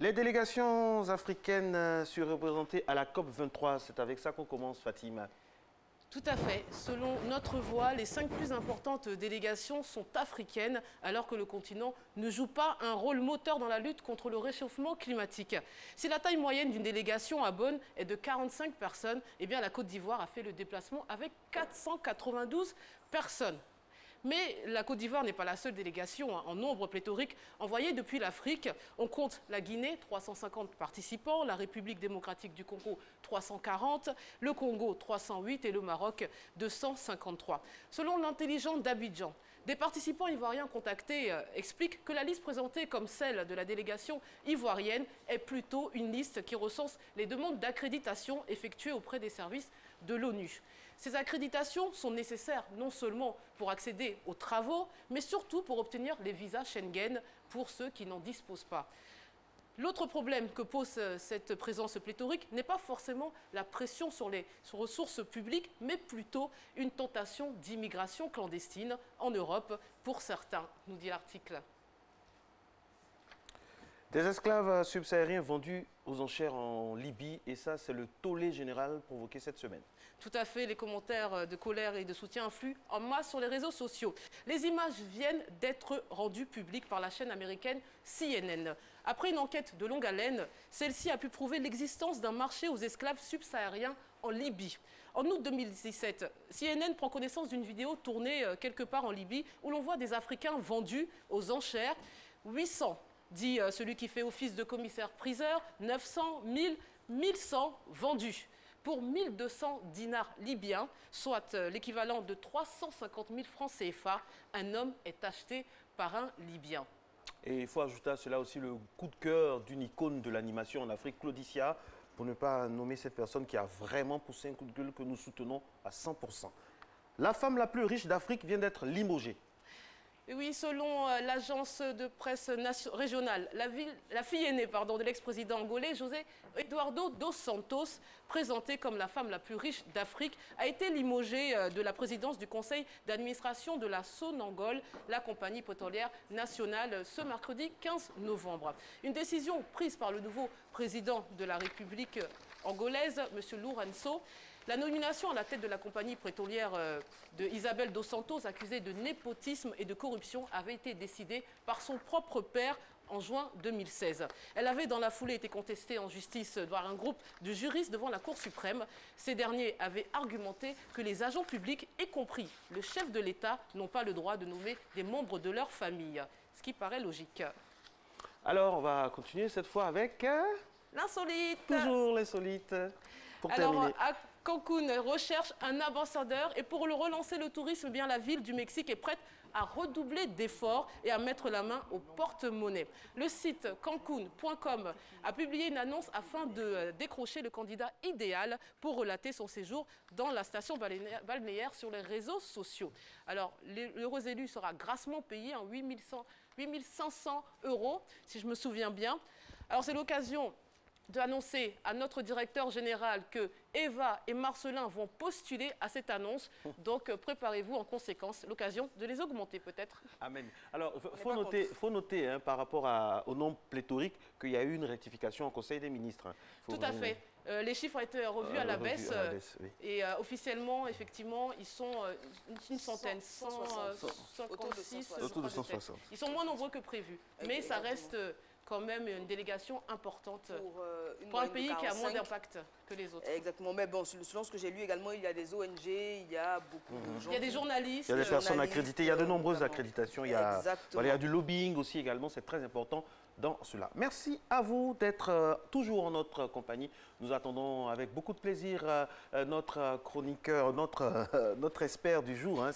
Les délégations africaines surreprésentées à la COP23, c'est avec ça qu'on commence, Fatima. Tout à fait. Selon Notre Voix, les 5 plus importantes délégations sont africaines, alors que le continent ne joue pas un rôle moteur dans la lutte contre le réchauffement climatique. Si la taille moyenne d'une délégation à Bonn est de 45 personnes, eh bien la Côte d'Ivoire a fait le déplacement avec 492 personnes. Mais la Côte d'Ivoire n'est pas la seule délégation en nombre pléthorique envoyée depuis l'Afrique. On compte la Guinée, 350 participants, la République démocratique du Congo, 340, le Congo, 308 et le Maroc, 253. Selon l'intelligence d'Abidjan, des participants ivoiriens contactés expliquent que la liste présentée comme celle de la délégation ivoirienne est plutôt une liste qui recense les demandes d'accréditation effectuées auprès des services de l'ONU. Ces accréditations sont nécessaires non seulement pour accéder aux travaux, mais surtout pour obtenir les visas Schengen pour ceux qui n'en disposent pas. L'autre problème que pose cette présence pléthorique n'est pas forcément la pression sur les ressources publiques, mais plutôt une tentation d'immigration clandestine en Europe pour certains, nous dit l'article. Des esclaves subsahariens vendus aux enchères en Libye, et ça, c'est le tollé général provoqué cette semaine. Tout à fait, les commentaires de colère et de soutien influent en masse sur les réseaux sociaux. Les images viennent d'être rendues publiques par la chaîne américaine CNN. Après une enquête de longue haleine, celle-ci a pu prouver l'existence d'un marché aux esclaves subsahariens en Libye. En août 2017, CNN prend connaissance d'une vidéo tournée quelque part en Libye où l'on voit des Africains vendus aux enchères. 800 dit celui qui fait office de commissaire-priseur, 900, 1000, 1100 vendus. Pour 1200 dinars libyens, soit l'équivalent de 350 000 francs CFA, un homme est acheté par un Libyen. Et il faut ajouter à cela aussi le coup de cœur d'une icône de l'animation en Afrique, Claudicia, pour ne pas nommer cette personne qui a vraiment poussé un coup de gueule que nous soutenons à 100%. La femme la plus riche d'Afrique vient d'être limogée. Et oui, selon l'agence de presse régionale, la fille aînée de l'ex-président angolais, José Eduardo dos Santos, présentée comme la femme la plus riche d'Afrique, a été limogée de la présidence du conseil d'administration de la Sonangol, la compagnie pétrolière nationale, ce mercredi 15 novembre. Une décision prise par le nouveau président de la République angolaise, M. Lourenço. La nomination à la tête de la compagnie pétrolière de Isabel dos Santos, accusée de népotisme et de corruption, avait été décidée par son propre père en juin 2016. Elle avait dans la foulée été contestée en justice par un groupe de juristes devant la Cour suprême. Ces derniers avaient argumenté que les agents publics, y compris le chef de l'État, n'ont pas le droit de nommer des membres de leur famille, ce qui paraît logique. Alors, on va continuer cette fois avec... L'insolite. Toujours l'insolite. Pour terminer. À Cancun recherche un ambassadeur et pour le relancer le tourisme, bien la ville du Mexique est prête à redoubler d'efforts et à mettre la main au porte-monnaie. Le site cancun.com a publié une annonce afin de décrocher le candidat idéal pour relater son séjour dans la station balnéaire sur les réseaux sociaux. Alors, l'heureux élu sera grassement payé en 8 500 €, si je me souviens bien. Alors, c'est l'occasion d'annoncer à notre directeur général que Eva et Marcelin vont postuler à cette annonce. Donc, préparez-vous en conséquence, l'occasion de les augmenter peut-être. Amen. Alors, il faut noter hein, par rapport au nombre pléthorique qu'il y a eu une rectification au Conseil des ministres. Tout à fait. Les chiffres ont été revus à la baisse. Oui. Et officiellement, effectivement, ils sont une centaine, 156. Autour de 160. Ils sont moins nombreux que prévu. Mais ça reste quand même une délégation importante pour un pays qui a moins d'impact que les autres. Exactement, mais bon, selon ce que j'ai lu également, il y a des ONG, il y a beaucoup de gens. Il y a des journalistes. Il y a des personnes accréditées, il y a de nombreuses accréditations, il y a du lobbying aussi également, c'est très important dans cela. Merci à vous d'être toujours en notre compagnie. Nous attendons avec beaucoup de plaisir notre chroniqueur, notre expert du jour. Hein,